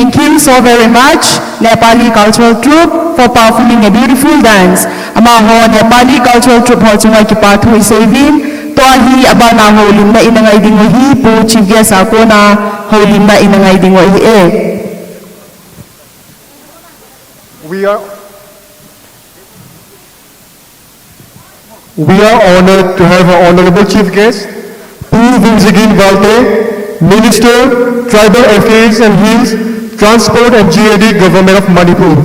Thank you so very much, Nepali Cultural Troupe, for performing a beautiful dance. Ama ho Nepali Cultural Troupe ho chunga ki pathui sevin, to hi abana ho limna inangai dingo hi pu chief guest ako na ho limna inangai dingo hi e. We are honored to have our honorable chief guest, Pu Vimsagin Valte, Minister, Tribal Affairs and Hills, Transport and GAD Government of Manipur.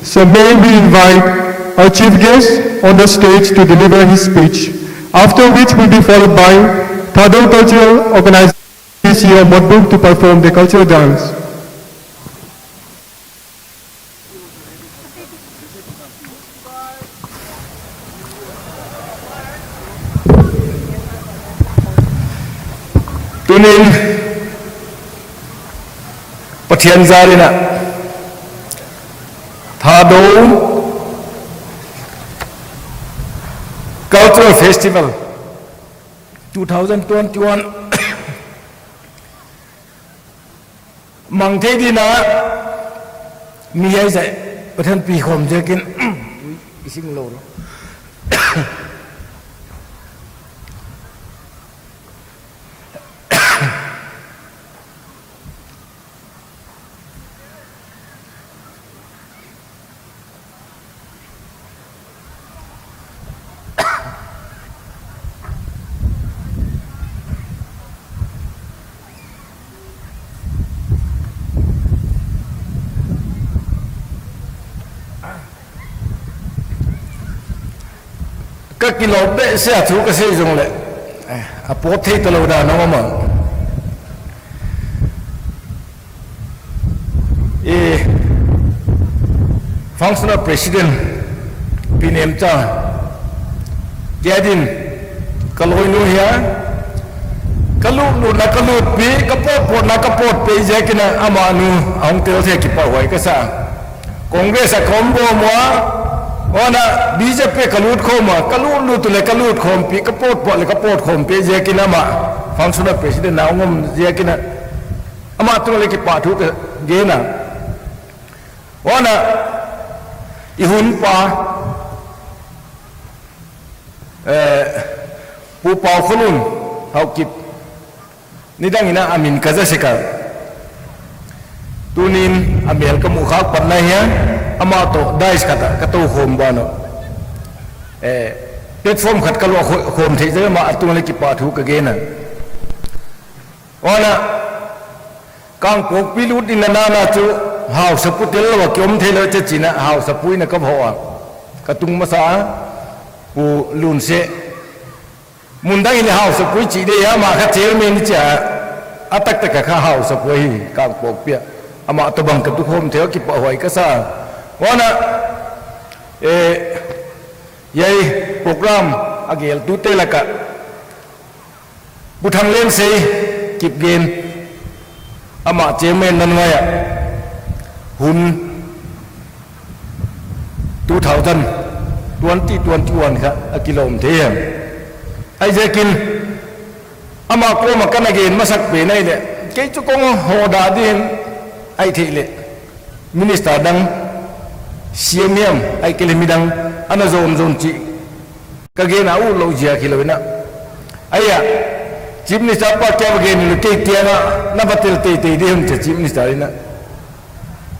So may we invite our chief guest on the stage to deliver his speech, after which will be followed by Thadol Cultural Organization CEO Modbuk to perform the cultural dance. Tunin Pathian Zarina Thado Cultural Festival 2021 Mangte Dina Miyai Zai Pathan Pi Khom Jekin Ising Lo các kilo bé sẽ thu cái sử dụng lại à bố thấy tao lâu đà nó mà functional president pin em cha gia đình kalau ini ya kalau lu nak kalau pi kapot nak kapot pi je kena amanu ang tel the ki pa hoi ka sa congress a kombo mo ona BJP kalut khoma kalut lu tu le kalut khom pi kapot po le kapot khom pi je kina ma functional president na ngom je kina ama tu le ki pa thu ke ge na ona ihun pa pu pa khulun hau kip nidang ina amin kaza sekal tunin amel ka mukha pat na ya ama to dais kata katu khom bano platform khat kalwa khom thei je ma atung le ki pa thu ka ge na ona kang pok pilut in na na chu haw saputel wa kyom thei le che china haw sapui na ka bhawa katung ma sa pu lun se mundang ile haw sapui chi de ya ma kha chairman cha atak tak kha haw sapui kang pok pia ama to bang ka tu khom thei ki pa hoi ka sa wana yai program agel tu telaka buthang len sei kip gen ama chairman nan ngaya hun 2021 kha akilom the ai je kin ama ko ma kan again masak pe nai le ke chu kong ho da din ai the le minister dang siamiam ai kelimidang ana zon chi kagena u lo jia kilowina aya chief minister pa kya again lu te tiana na batel te de hum chief minister ina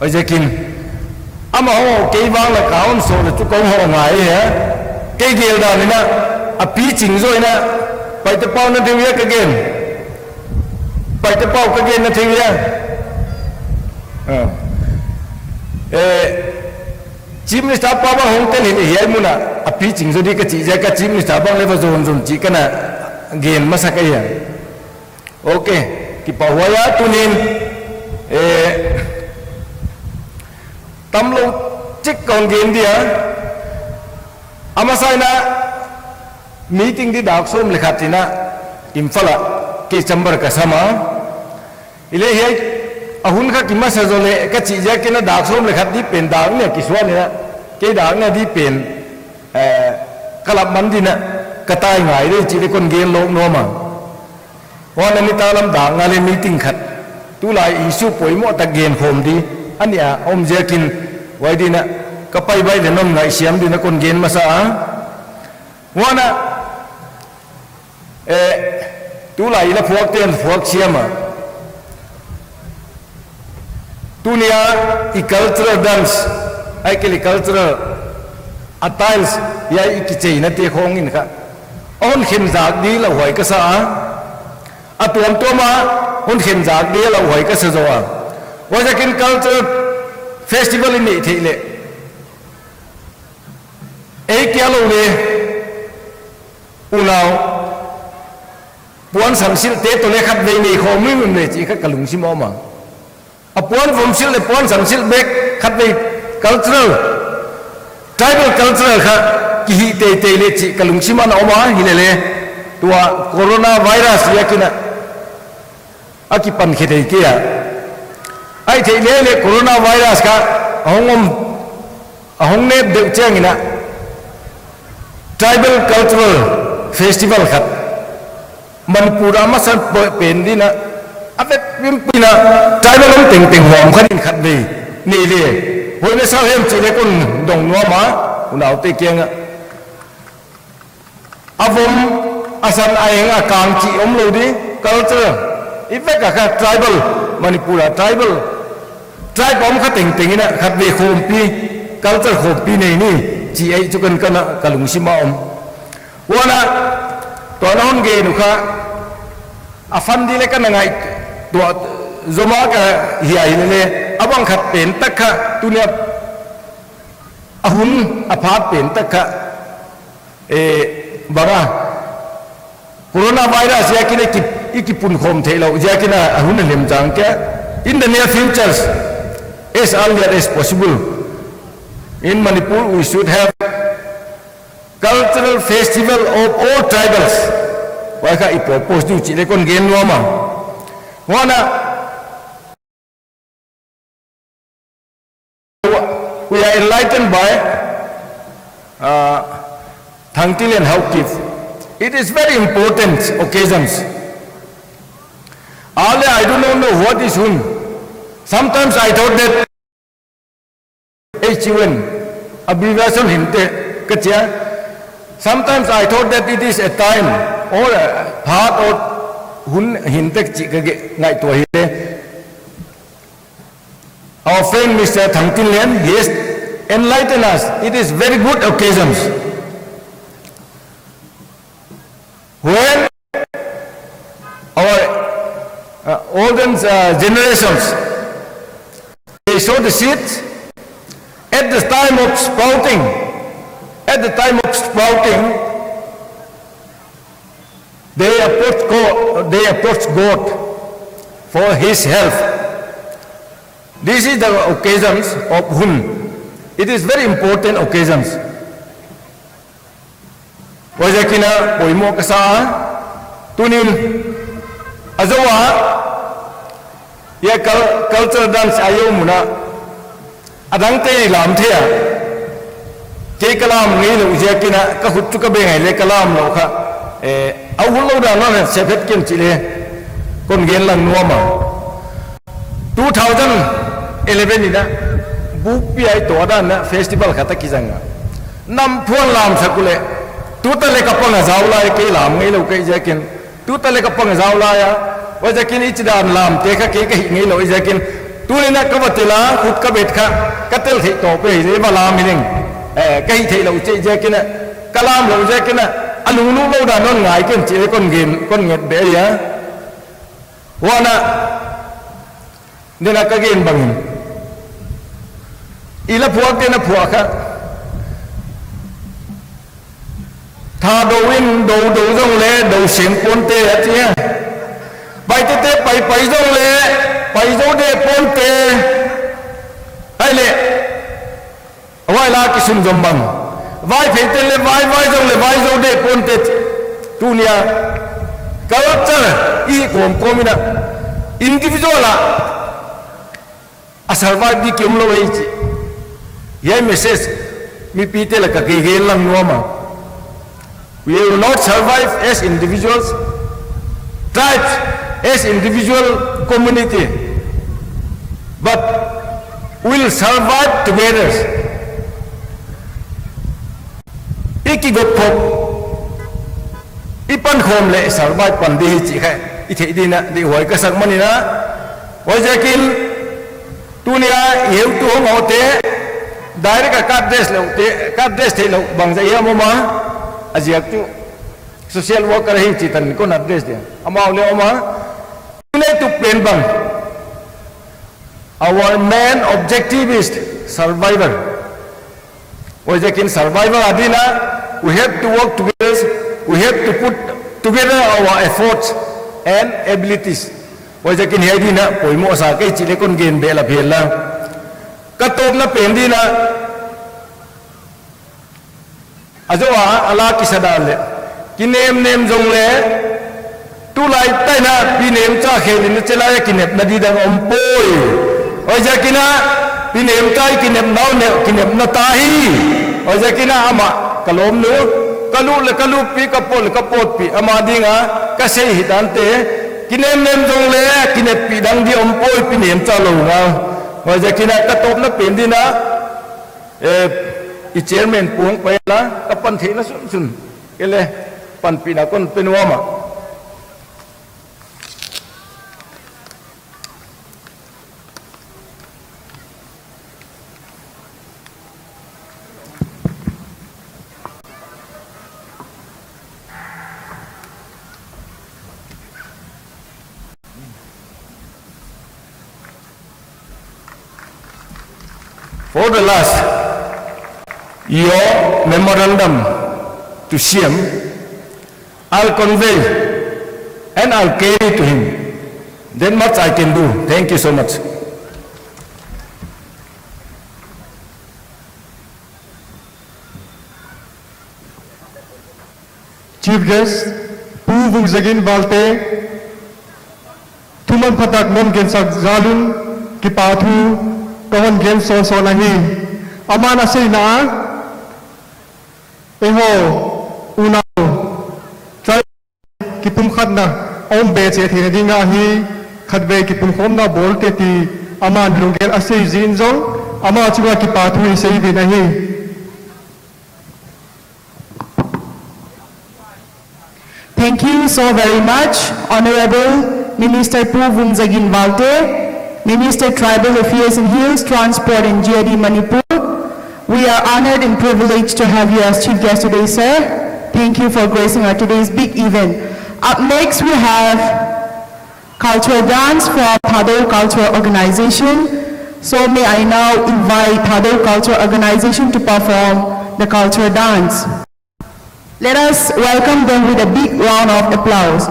ai jekin ama ho ke wang la kaun so le chu kong ho ngai he ke gel da na a pi ching zo ina pai te pau na de ya again pai te pau again na the ya chief minister pa ba hong tel hi hi muna api ching zo di ka chi ja ka chief minister bang level zon chi kana gen masaka ya okay ki pa waya tunin tamlo chik kon gen dia amasai na meeting di dak som lekhatina imfala ke chamber ka sama ile hi ahun kha kimma sajole ka chi ja kena dak som lekhat di pen dak ne kiswa ne ke dak ne di pen kalap mandina katai ngai re chi de kon gen lok no ma wan ni talam dak ngale meeting khat tu lai isu poimo ta gen khom di ania om jekin wai di na ka pai bai le nom ngai siam di na kon gen masa wana tu lai la phuak ten phuak siama tunia i cultural dance ai ke cultural attires ya i ki chei na te khong in kha on khin jak di la hoi ka sa atuam to ma on khin jak di la hoi ka sa zo wa jakin cultural festival in ni thile ei kya lo le ulau puan samsil te to le khat dei ni khom mi mun le chi kha kalung si mo ma a puan vom sil le puan samsil bek khat dei cultural tribal cultural kha ki hi te le chi kalung si ma na ma hi le tua corona virus yakina aki pan khidei kia ai thei le corona virus ka ahong ne de changina tribal cultural festival khat manpura masan pen dina avet pina tribal om ting hom khanin khat ni ni le hoi ne sa hem chi le kun dong no ma unau te kenga avom asan aenga kang chi om lo di culture effect ka tribal manipura tribal tribe om kha ting ina khat ve khom pi culture khom pi nei ni chi ai chu kan kana kalung sima om wana to na hon ge nu kha afan di le kana ngai to zoma ka hi ai le abang khat pen tak kha tunia ahun aphat pen tak kha bara corona virus ya kine ki pun khom thelo ya kina ahun lem jang ke in the near futures as early as possible in Manipur we should have cultural festival of all tribals wa ka I propose du chi le kon gen no ma wana we are enlightened by Thangtil and Haukif. It is very important occasions. Earlier I do not know what is hun. Sometimes I thought that HUN abbreviation hinte kachya. Sometimes I thought that it is a time or a part of hun hintek chikage ngai to hile. Our friend Mr. Thangtil Lian, he has enlightened us. It is very good occasions. When our olden generations, they sow the seeds at the time of sprouting. At the time of sprouting, they approach God for His help. This is the occasions of Hun. It is very important occasions. Wajakina poimo kasa tunin azawa ya culture dance ayo muna adang te lam thea ke kalam ngi lo jakina ka huttu ka be ngai le kalam lo kha au lo da no se phet kem chile kon gen lang nuama 2011 ni na buk pi ai to da na festival khata ki janga nam phon lam sakule tu ta le kapang zawla ke lam ngai lo ke jakin tu ta le kapang zawla ya wa jakin ich dan lam te kha ke ngai lo jakin tu le na ka batela khut ka bet kha katel thi to pe le ba lam ning kai thi lo che jakin kalam lo jakin anu nu lo da non ngai ken che kon gen kon nget be ya wana nena ka gen bangin ila phuak te na phuak kha tha do win do dong le do sim pon te atia bai te pai dong le pai do de pon te ai le wai la ki sum jom bang vai phe te le vai dong le vai do de pon te tunia culture I komina individual a survive di kem lo ei ye message mi pite la ka ke gel lang nuama. We will not survive as individuals, tribes, as individual community. but we'll survive together. Iki gop phop ipan khom le survive pan di chi khai I thei di na di hoi ka sak mani na hoi jakin tunia eu tu ngo te direct ka kat des lo te kat des thei lo bang ja ya mo ma ajiak tu social worker hi chi tan ko na des de amao le oma ne tu pen bang our main objective is survivor hoi jakin survivor adina we have to work together we have to put together our efforts and abilities hoi jakin he dina poimo sa kai chi le kon gen be la phel la ka top la pen dina ajowa ala kisadal le kinem nem jong le tu lai tai na pi nem cha khelin chela ya kinep nadi dang om poi hoi jakina pi nem chai kinep nau ne kinep na ta hi hoi jakina ama kalom nu kalu pi kapot pi ama dinga ka sei hidante kinem nem jong le kinep pi dang di om poi pi nem cha lo na hoi jakina ka top na pen dina I chairman puang pa la kapan the na sun kele pan pi na kon penwa ma for the last your memorandum to Siam, I'll convey and I'll carry to him. Then much I can do. Thank you so much. Chief guest, Pu Vungsagin Balte, Tuman Patak Mom Gensak Zalun, Kipatu, Kahon Genso Sonahi, Amana Sina, Eho, Unao, Try Kipum Khadna, Om Betse Tinadinga Hi, Khadbe Kipum Homna Bolteti, Aman Lungel Asay Zinzong, Amachua Kipatu Sayvinahi. Thank you so very much, Honorable Minister Pu Vungsagin Balte, Minister Tribal Affairs and Hills, Transport and GID Manipur. We are honored and privileged to have you as chief guest today, sir. Thank you for gracing our today's big event. Up next, we have cultural dance from Thadou Cultural Organization. So may I now invite Thadou Cultural Organization to perform the cultural dance. Let us welcome them with a big round of applause.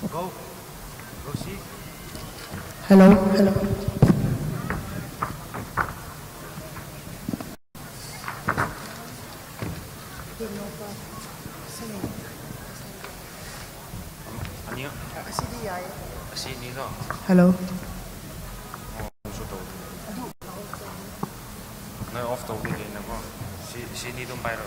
Go see. Hello, hello. 아니요. CDI. Hello. 너 off tawdi din ako. CD dong bayro.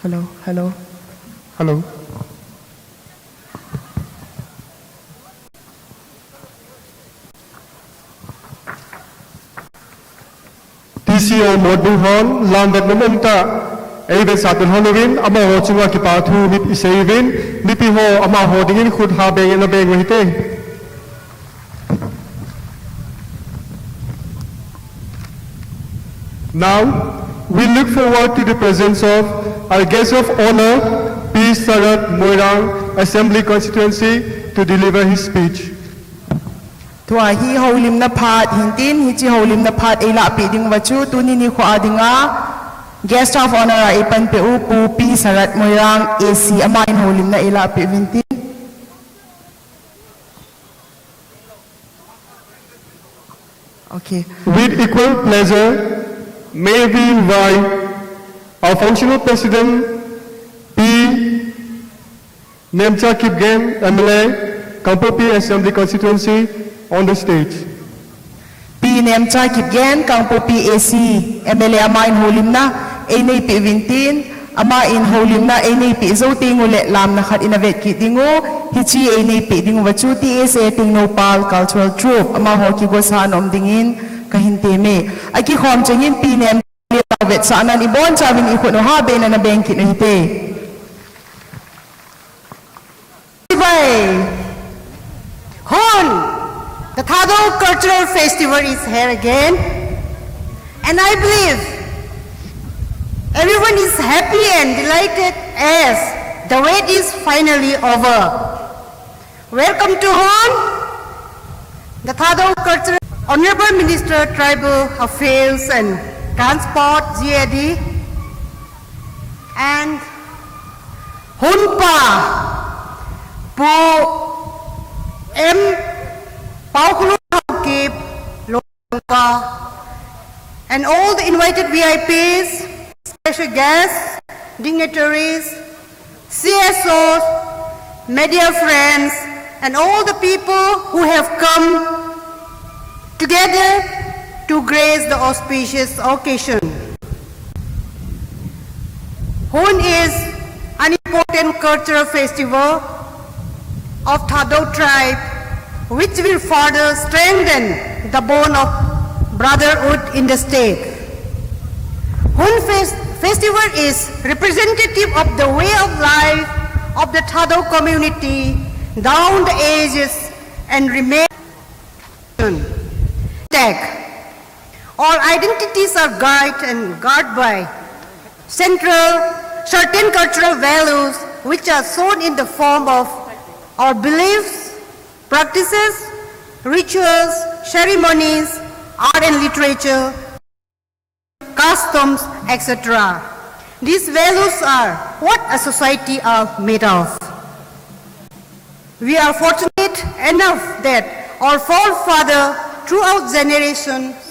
Hello. Hello. TCO Modbuhon, Landat Namumta, Aven Satin Honorin, Amaho Chunga Kipatu, Nip Isavin, Nipiho, Amaho Dingin, Khud Habeng and Abeng Wite. Now, we look forward to the presence of our guest of honor, P. Sarat Moirang, Assembly Constituency, to deliver his speech. Tua hi holim na phat hintin hi chi holim na phat ei la pi ding wachu tu ni kho adinga guest of honor a ipan pe u pu P Sarat Moirang AC ama in holim na ei la pi vintin. Okay. With equal pleasure, may we invite our functional president, P. Nemcha Kipgen, MLA, Kampopi Assembly Constituency, on the stage. P nem cha kip gen kang po PAC MLA ama in holim na ei nei pi vintin ama in holim na ei nei pi zo ting ule lam na khat inavet ki dingo hi chi ei nei pi ding wachu TSA ting no pal cultural troupe ama ho ki go san om dingin kahin te me aki khom chengin P nem vet sa nan ibon chavin i khono ha be na bank ki no hite Hon! The Thado Cultural Festival is here again, and I believe everyone is happy and delighted as the wait is finally over. Welcome to Hon, the Thado Cultural Honorable Minister Tribal Affairs and Transport GAD, and Hunpa Po M. Paukulu Kip Loka, and all the invited VIPs, special guests, dignitaries, CSOs, media friends, and all the people who have come together to grace the auspicious occasion. Hon is an important cultural festival of Thado tribe, which will further strengthen the bond of brotherhood in the state. Hon Festival is representative of the way of life of the Thado community down the ages and remain. All identities are guided by certain cultural values which are shown in the form of our beliefs, practices, rituals, ceremonies, art and literature, customs, etc. These values are what a society are made of. We are fortunate enough that our forefathers throughout generations